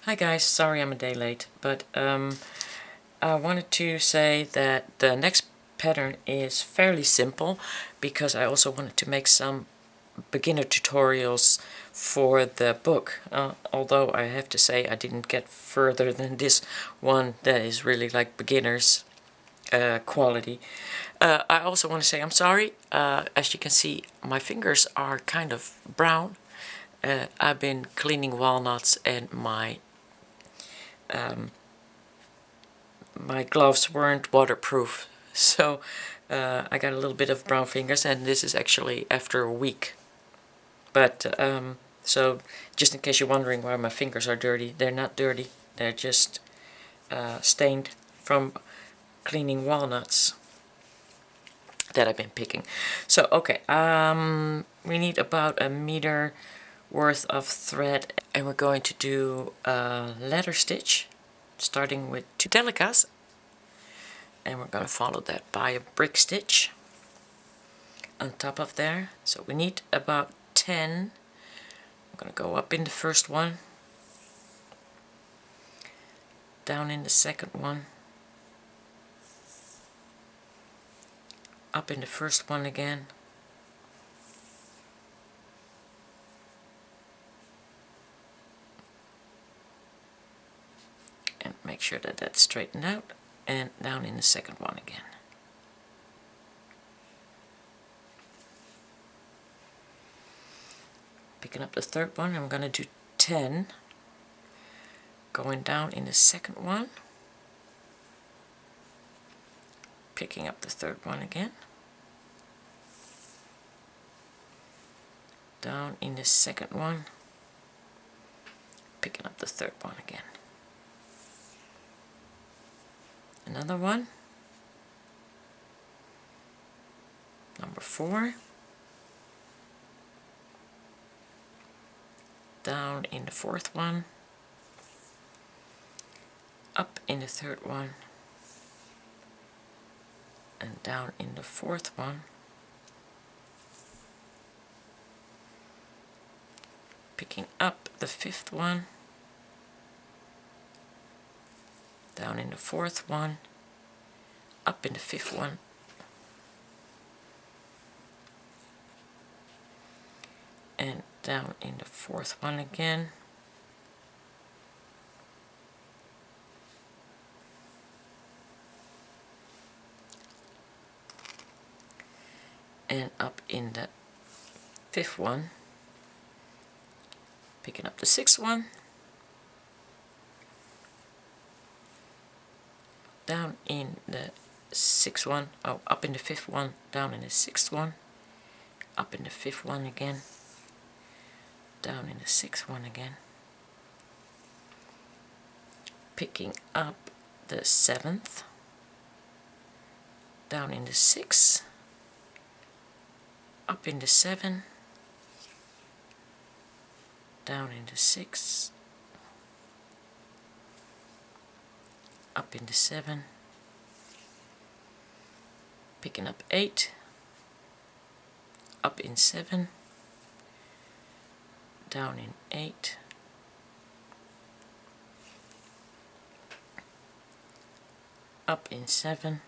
Hi guys, sorry I'm a day late, but I wanted to say that the next pattern is fairly simple because I also wanted to make some beginner tutorials for the book, although I have to say I didn't get further than this one that is really like beginners quality. I also want to say I'm sorry. As you can see, my fingers are kind of brown. I've been cleaning walnuts and my gloves weren't waterproof, so I got a little bit of brown fingers, and this is actually after a week. But so just in case you're wondering why my fingers are dirty, they're not dirty, they're just stained from cleaning walnuts that I've been picking. So okay, we need about 1 meter worth of thread, and we're going to do a ladder stitch starting with 2 Delicas, and we're going to follow that by a brick stitch on top of there. So we need about 10. I'm going to go up in the first one, down in the second one, up in the first one again, and make sure that that's straightened out, and down in the second one again. Picking up the third one, I'm going to do 10, going down in the second one, picking up the third one again, down in the second one, picking up the third one again. Another one, number 4, down in the fourth one, up in the third one, and down in the fourth one, picking up the fifth one, down in the fourth one, up in the fifth one, and down in the fourth one again, and up in the fifth one, picking up the sixth one, down in the sixth one, up in the fifth one, down in the sixth one, up in the fifth one again, down in the sixth one again, picking up the seventh, down in the sixth, up in the seven, down in the six, up in the seven, picking up 8, up in 7, down in 8, up in 7,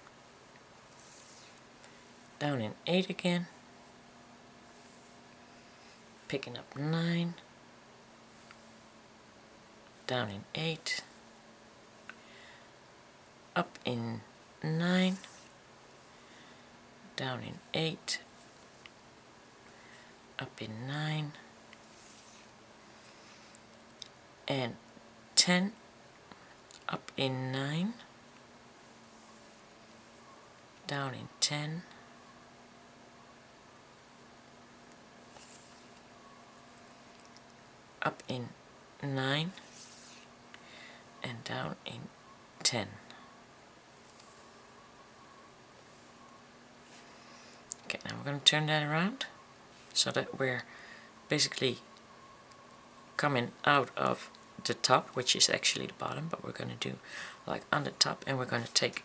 down in 8 again, picking up 9, down in 8, up in 9, down in 8, up in 9, and 10, up in 9, down in 10, up in 9, and down in 10. Okay, now we're going to turn that around so that we're basically coming out of the top, which is actually the bottom, but we're going to do like on the top, and we're going to take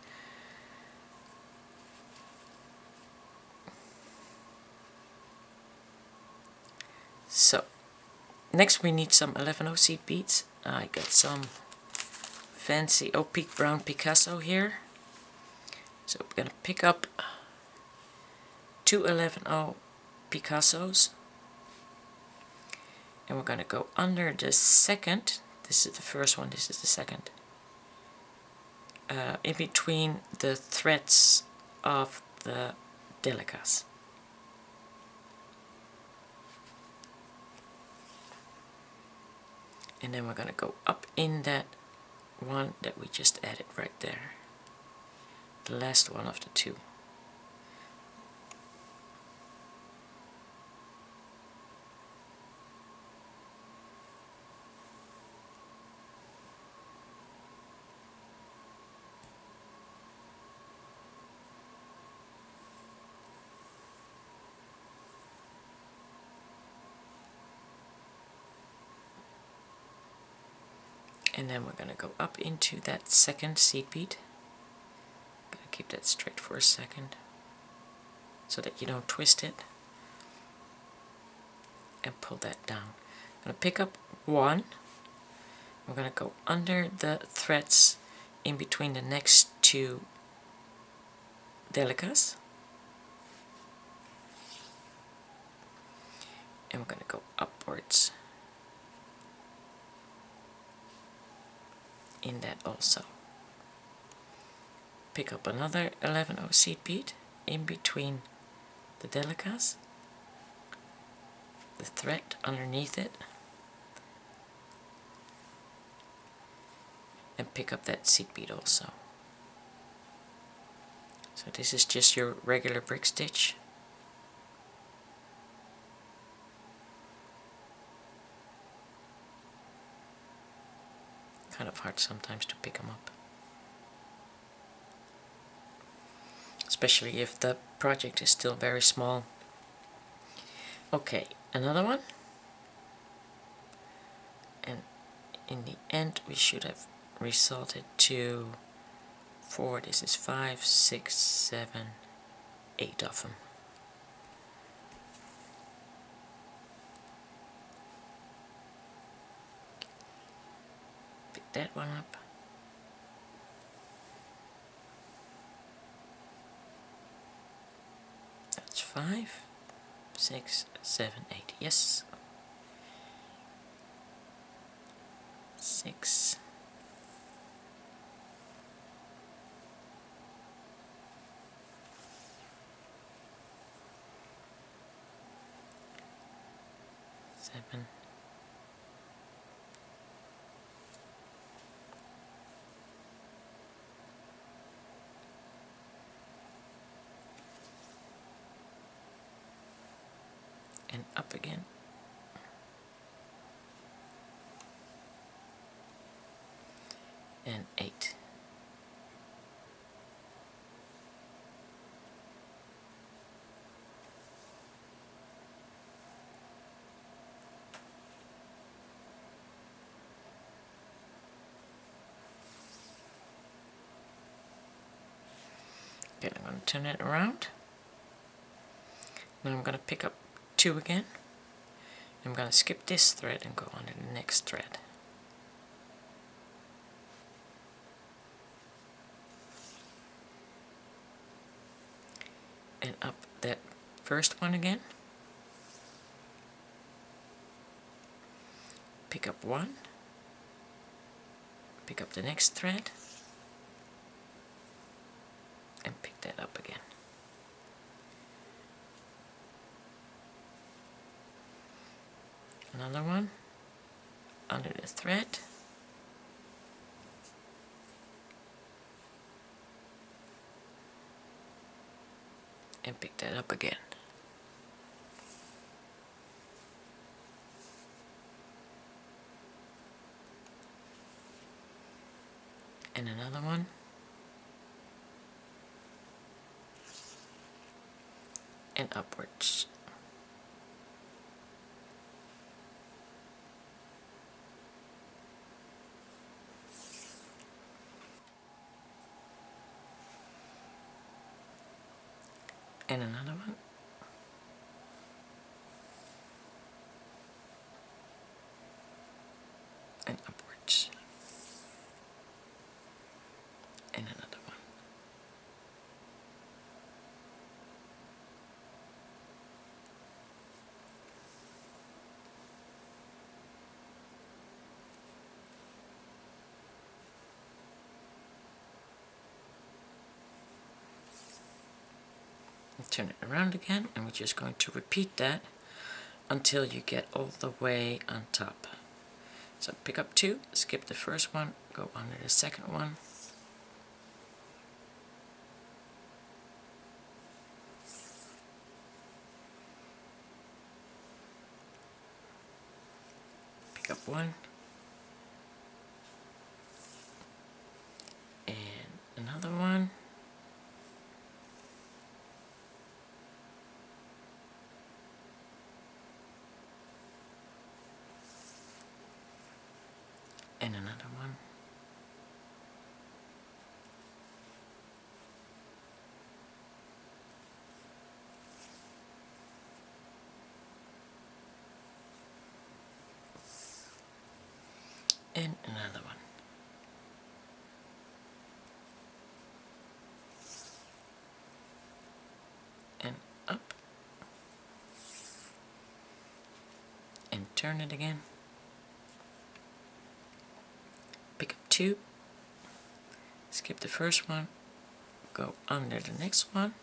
so Next we need some 11/0 seed beads. I got some fancy opaque brown Picasso here. So we're going to pick up two 11/0 Picassos. And we're going to go under the second. This is the first one, this is the second. In between the threads of the Delicas. And then we're going to go up in that one that we just added right there. The last one of the two. And then we're going to go up into that second seed bead. Going to keep that straight for a second so that you don't twist it. And pull that down. I'm going to pick up one. We're going to go under the threads in between the next two Delicas. And we're going to go upwards in that also. Pick up another 11/0 seed bead in between the Delicas, the thread underneath it, and pick up that seed bead also. So this is just your regular brick stitch. Kind of hard sometimes to pick them up, especially if the project is still very small. Okay, another one, and in the end we should have resulted to 4. This is 5, 6, 7, 8 of them. Pick that one up. That's 5, 6, 7, 8. Yes. 6. 7. And up again. And 8. Okay, I'm going to turn it around. Now I'm going to pick up 2 again. I'm going to skip this thread and go on to the next thread. And up that first one again. Pick up 1. Pick up the next thread. And pick that up again. Another one under the thread, and pick that up again. And another one, and upwards. And another one. and upwards. And another one. And turn it around again, and we're just going to repeat that until you get all the way on top. So pick up 2, skip the first one, go under the second one. Pick up 1. And another one. And another one. And another one. And up. And turn it again. Pick up 2. Skip the first one. Go under the next one.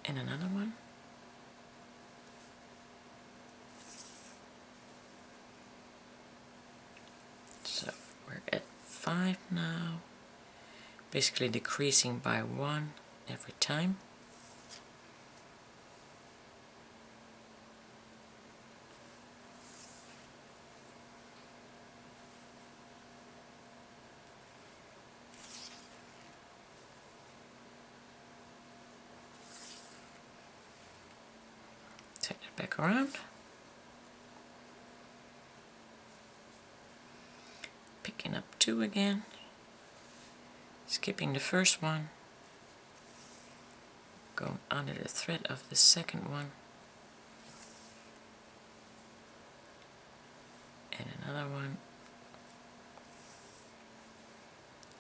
And another one. So we're at 5 now, basically decreasing by 1 every time. Turn it back around. Picking up 2 again, skipping the first one, going under the thread of the second one, and another one,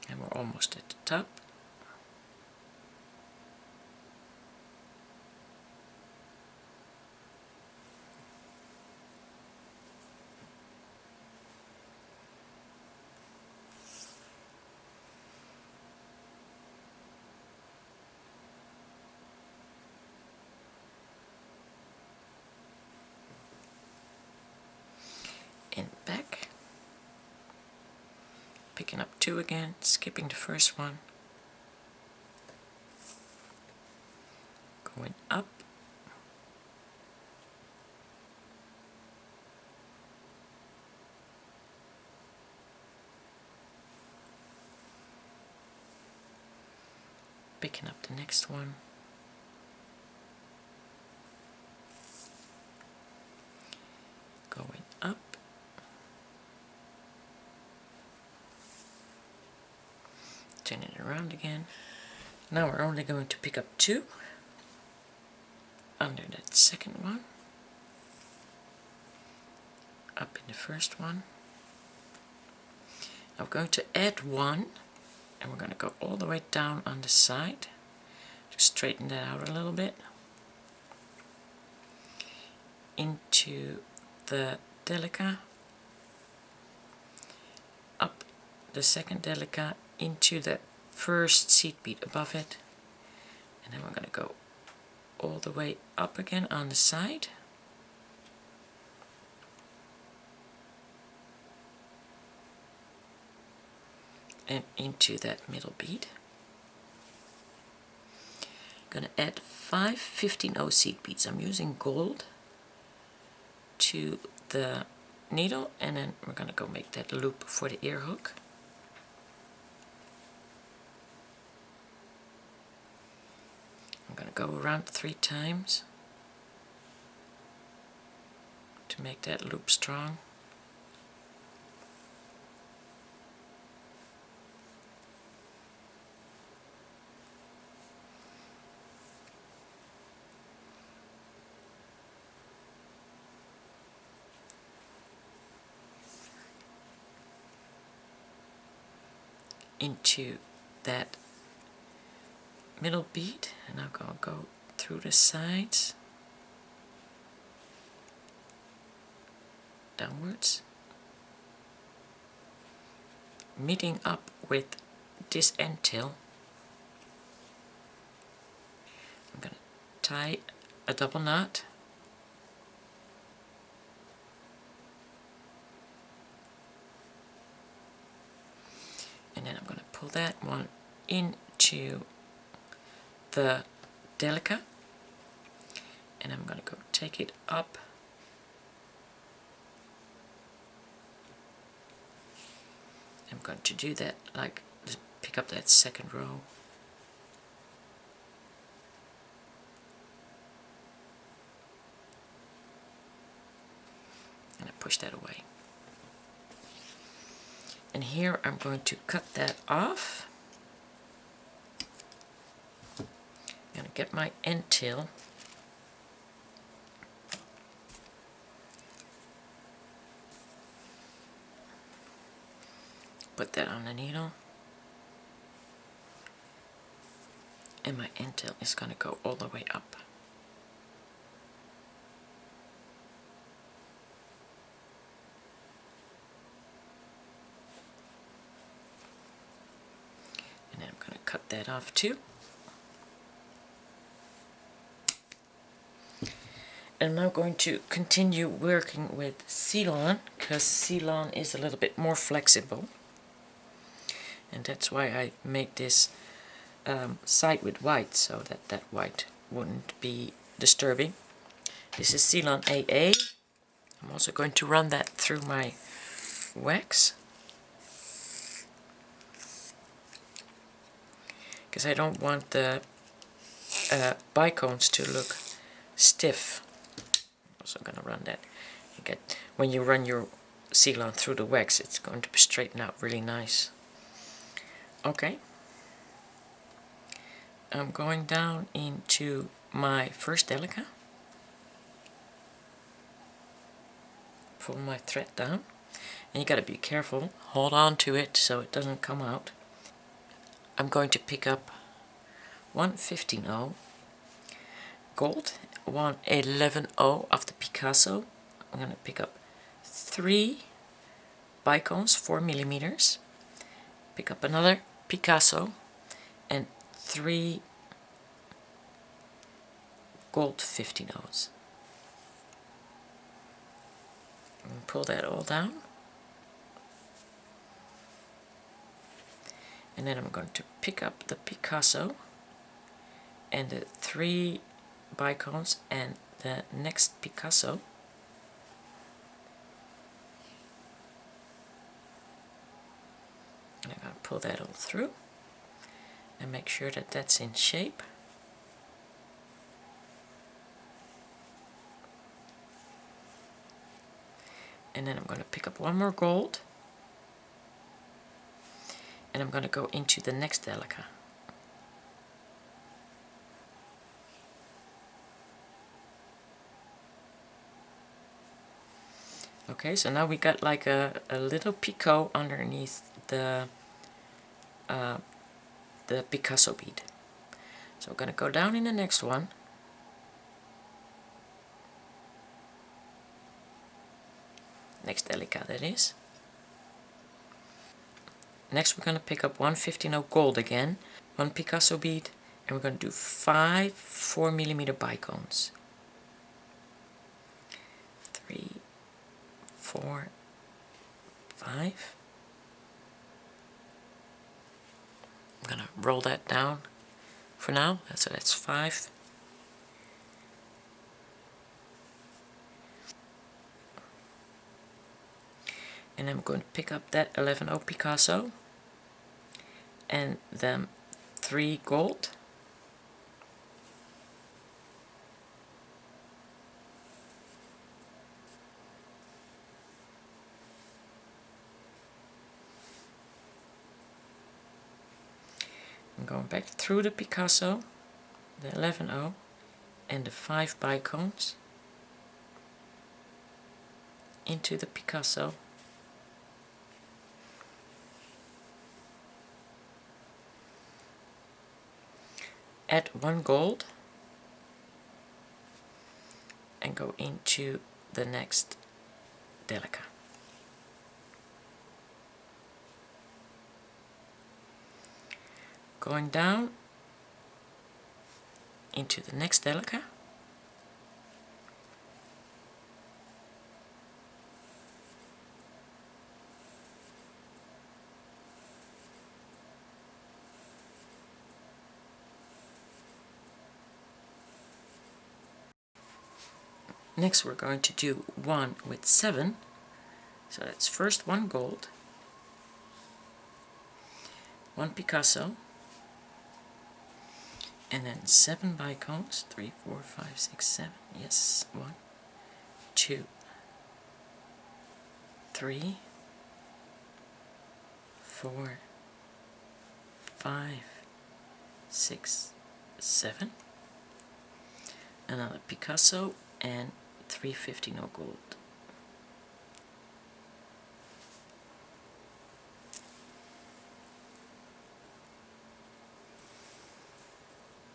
and we're almost at the top. And back, picking up 2 again, skipping the first one, going up, picking up the next one, going up, turning it around again. Now we're only going to pick up 2 under that second one, up in the first one. Now we're going to add 1, and we're going to go all the way down on the side. Just straighten that out a little bit. Into the Delica, up the second Delica, into the first seed bead above it, and then we're going to go all the way up again on the side, and into that middle bead. I'm going to add 5 15/0 seed beads. I'm using gold to the needle, and then we're going to go make that loop for the ear hook. I'm going to go around 3 times to make that loop strong. into that middle bead, and I'm going to go through the sides downwards, meeting up with this end tail. I'm going to tie a double knot, and then I'm going to pull that one into the Delica, and I'm going to go take it up I'm going to do that, like just pick up that second row, and I push that away. And here I'm going to cut that off. I'm going to get my end tail, put that on the needle, and my end tail is going to go all the way up. And then I'm going to cut that off too. And I'm now going to continue working with C-lon, because C-lon is a little bit more flexible. And that's why I made this side with white, so that that white wouldn't be disturbing. This is C-lon AA. I'm also going to run that through my wax, because I don't want the bicones to look stiff. Also going to run that. When you run your C-lon through the wax, it's going to straighten out really nice. Okay, I'm going down into my first Delica. Pull my thread down, and you got to be careful. Hold on to it so it doesn't come out. I'm going to pick up 1/15 gold, 1/11 of the Picasso. I'm going to pick up 3 bicones, 4 millimeters. Pick up another Picasso and 3 gold 15-ohs. And pull that all down. And then I'm going to pick up the Picasso and the 3 bicones and the next Picasso. And I'm going to pull that all through and make sure that that's in shape. And then I'm going to pick up one more gold, and I'm going to go into the next Delica. Okay, so now we got like a little picot underneath the Picasso bead. So we're going to go down in the next one. Next Delica, that is. Next we're going to pick up 1/15 gold again, 1 Picasso bead, and we're going to do 5 4mm bicones. 3, 4, 5. I'm going to roll that down for now, so that's 5. And I'm going to pick up that 11/0 Picasso and then 3 gold. I'm going back through the Picasso, the 11/0 and the 5 bicones into the Picasso. add one gold and go into the next Delica. Going down into the next Delica. Next we're going to do one with 7, so that's first one gold, one Picasso, and then 7 bicones, 3, 4, 5, 6, 7, yes, 1, 2, 3, 4, 5, 6, 7, another Picasso, and 350 no gold.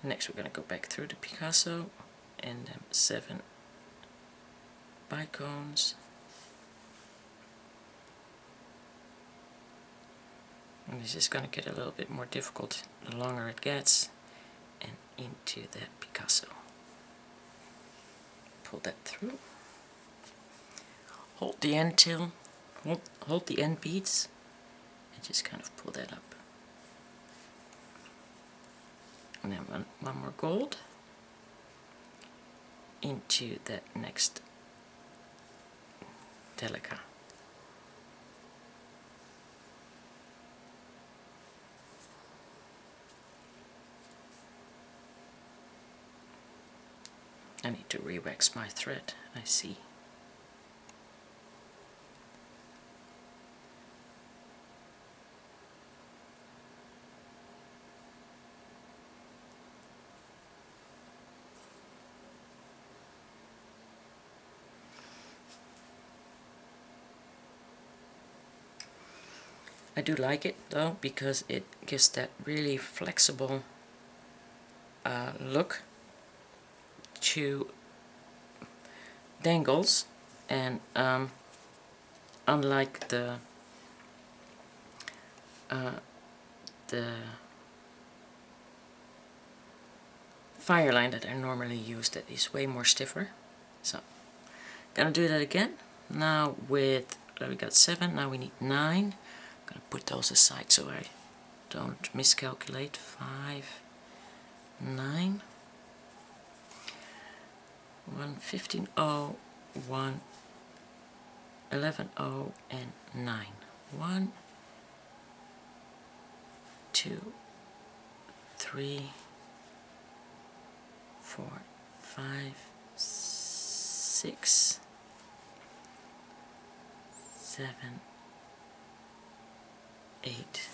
Next we're going to go back through the Picasso and 7 bicones. And this is going to get a little bit more difficult the longer it gets. And into that Picasso. Pull that through. Hold the end till, hold the end beads and just kind of pull that up. And then one more gold into that next Delica. I need to re-wax my thread, I see. I do like it though, because it gives that really flexible look to dangles, and unlike the Fireline that I normally use, that is way more stiffer. So gonna do that again. Now with we got 7, now we need 9. I'm gonna put those aside so I don't miscalculate. 5, 9, 1, 15, 0, 1, 11, 0, and 9. 1, 2, 3, 4, 5, 6, 7, 8,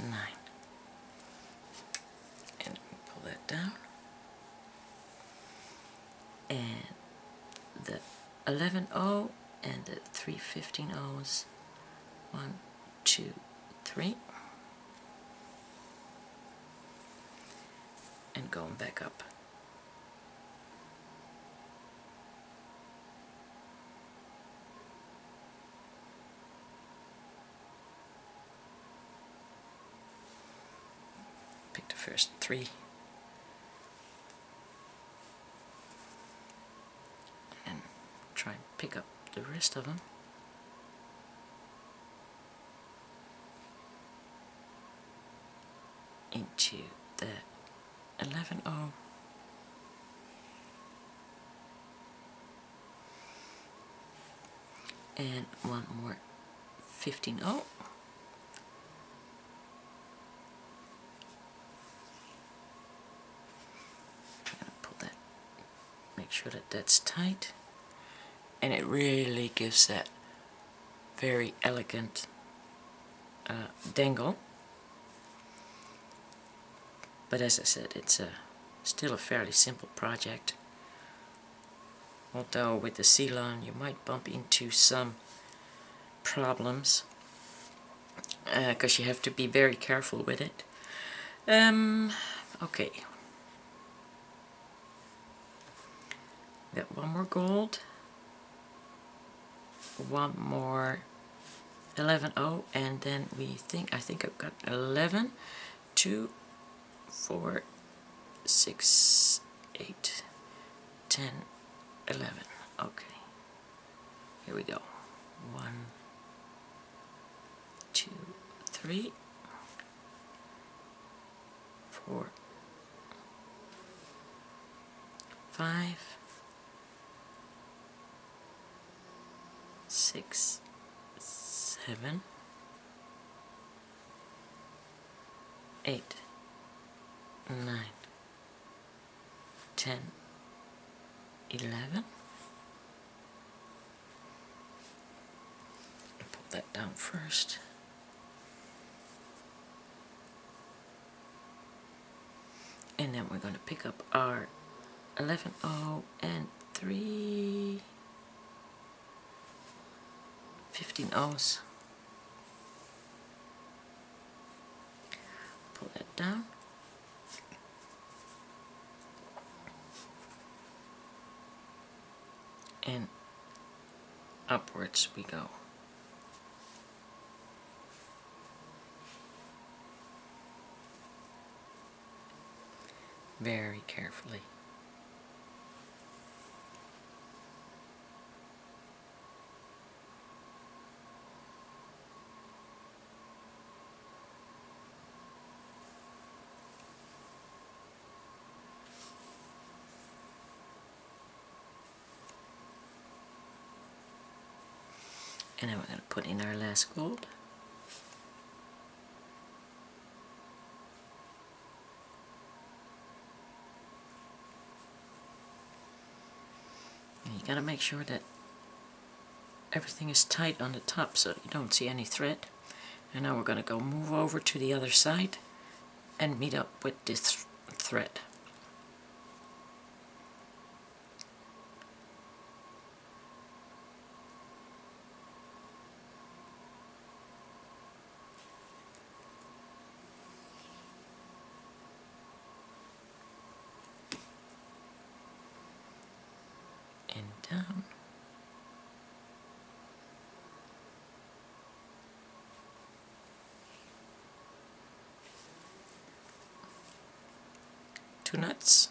9. And pull that down. And the 11-0 and the 3 15-0s. 1, 2, 3. And going back up. Pick the first 3. And try and pick up the rest of them. Into the 11-0. And one more 15-0. Pull that, make sure that that's tight, and it really gives that very elegant dangle. But as I said, it's still a fairly simple project. Although with the C-lon you might bump into some problems because you have to be very careful with it. Okay. Got one more gold. One more 11O, and then I think I've got 11, 2, 4, 6, 8, 10, 11. Okay. Here we go. 1, 2, 3, 4, 5, 6, 7, 8, 9, 10, 11. Pull that down first. And then we're going to pick up our 11O and 3 15 O's. Pull that down. And upwards we go. Very carefully. And then we're going to put in our last gold. And you got to make sure that everything is tight on the top so you don't see any thread. And now we're going to go move over to the other side and meet up with this thread. And down. Two nuts.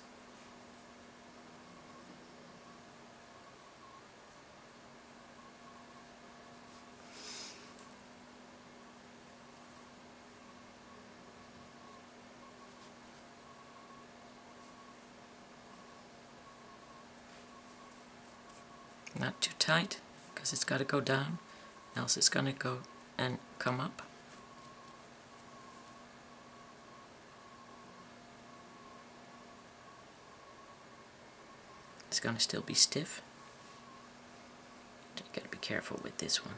Not too tight, because it's got to go down, else it's going to go and come up. It's going to still be stiff. You got to be careful with this one.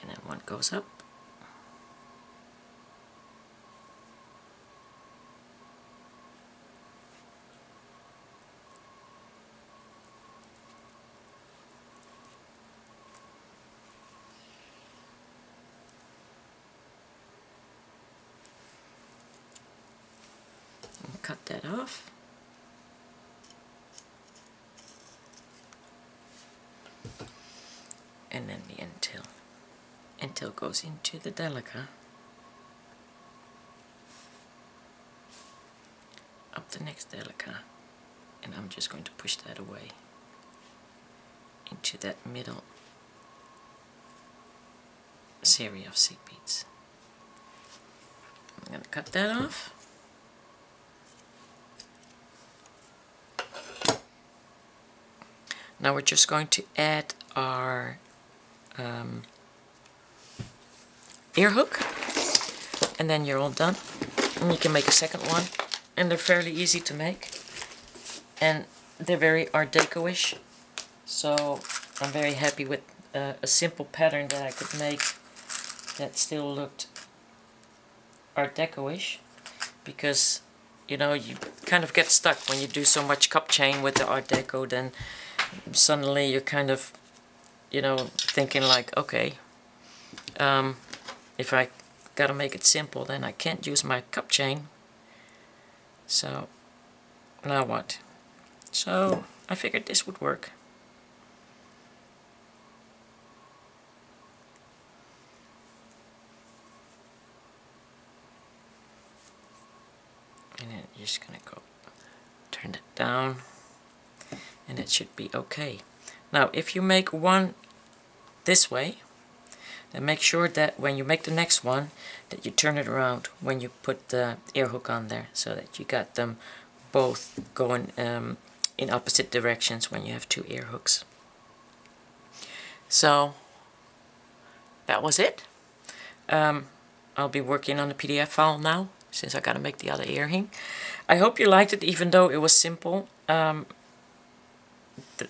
And then one goes up. And cut that off. And then the end tail. End tail goes into the Delica. Up the next Delica. And I'm just going to push that away into that middle series of seed beads. I'm going to cut that off. Now we're just going to add our ear hook, and then you're all done. And you can make a second one, and they're fairly easy to make, and they're very Art Deco-ish. So I'm very happy with a simple pattern that I could make that still looked Art Deco-ish, because you know, you kind of get stuck when you do so much cup chain with the Art Deco. Then suddenly you're kind of, you know, thinking like, okay, if I gotta make it simple, then I can't use my cup chain. So now what? So I figured this would work. And then you're just gonna go turn it down, and it should be okay. Now if you make one this way, then make sure that when you make the next one that you turn it around when you put the ear hook on there, so that you got them both going in opposite directions when you have two ear hooks. So that was it. I'll be working on the PDF file now, since I gotta make the other earring. I hope you liked it, even though it was simple.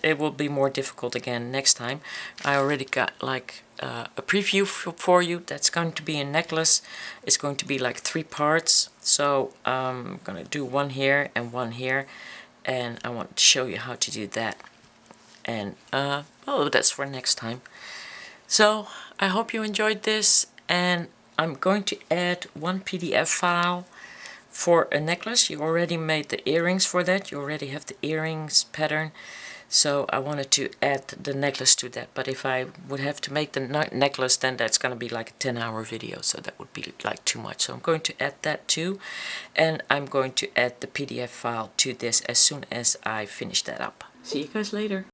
It will be more difficult again next time. I already got like a preview for you. That's going to be a necklace. It's going to be like 3 parts. So I'm gonna do one here and one here, and I want to show you how to do that. And oh, that's for next time. So I hope you enjoyed this, and I'm going to add one PDF file for a necklace. You already made the earrings for that. You already have the earrings pattern. So I wanted to add the necklace to that. But if I would have to make the necklace, then that's going to be like a 10-hour video. So that would be like too much. So I'm going to add that too. And I'm going to add the PDF file to this as soon as I finish that up. See you guys later.